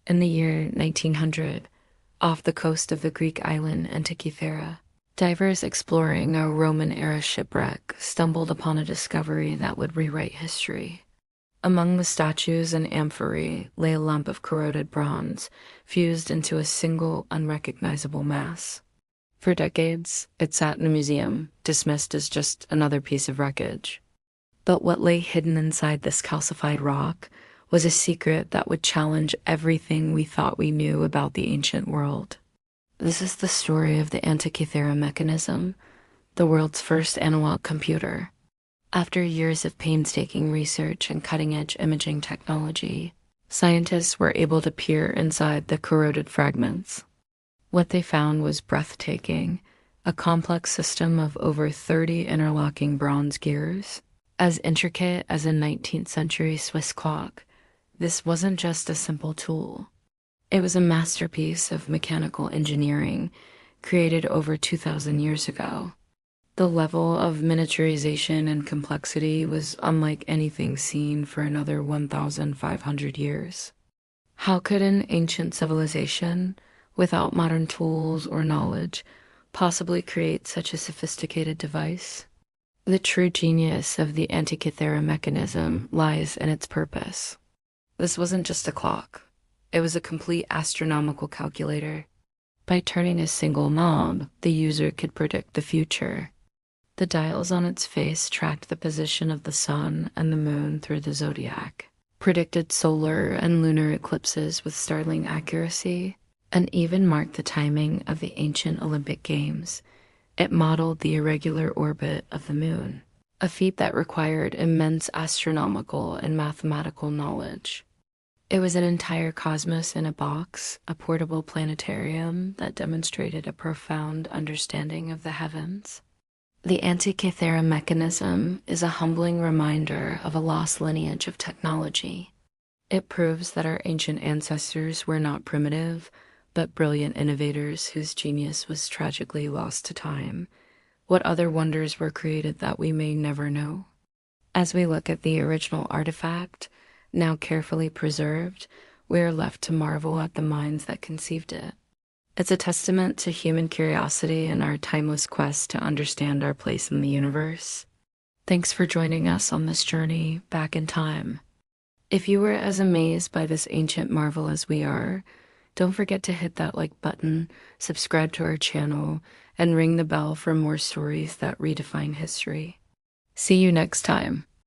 In the year 1900, off the coast of the Greek island Antikythera, divers exploring a Roman-era shipwreck stumbled upon a discovery that would rewrite history. Among the statues and amphorae lay a lump of corroded bronze, fused into a single unrecognizable mass. For decades, it sat in a museum, dismissed as just another piece of wreckage. But what lay hidden inside this calcified rock was a secret that would challenge everything we thought we knew about the ancient world. This is the story of the Antikythera Mechanism, the world's first analog computer. After years of painstaking research and cutting-edge imaging technology, scientists were able to peer inside the corroded fragments. What they found was breathtaking, a complex system of over 30 interlocking bronze gears. As intricate as a 19th century Swiss clock, this wasn't just a simple tool. It was a masterpiece of mechanical engineering created over 2,000 years ago. The level of miniaturization and complexity was unlike anything seen for another 1,500 years. How could an ancient civilization, without modern tools or knowledge, possibly create such a sophisticated device? The true genius of the Antikythera mechanism lies in its purpose. This wasn't just a clock. It was a complete astronomical calculator. By turning a single knob, the user could predict the future. The dials on its face tracked the position of the sun and the moon through the zodiac, predicted solar and lunar eclipses with startling accuracy, and even marked the timing of the ancient Olympic Games. It modeled the irregular orbit of the moon, a feat that required immense astronomical and mathematical knowledge. It was an entire cosmos in a box, a portable planetarium that demonstrated a profound understanding of the heavens. The Antikythera mechanism is a humbling reminder of a lost lineage of technology. It proves that our ancient ancestors were not primitive, but brilliant innovators whose genius was tragically lost to time. What other wonders were created that we may never know? As we look at the original artifact, now carefully preserved, we are left to marvel at the minds that conceived it. It's a testament to human curiosity and our timeless quest to understand our place in the universe. Thanks for joining us on this journey back in time. If you were as amazed by this ancient marvel as we are, don't forget to hit that like button, subscribe to our channel, and ring the bell for more stories that redefine history. See you next time.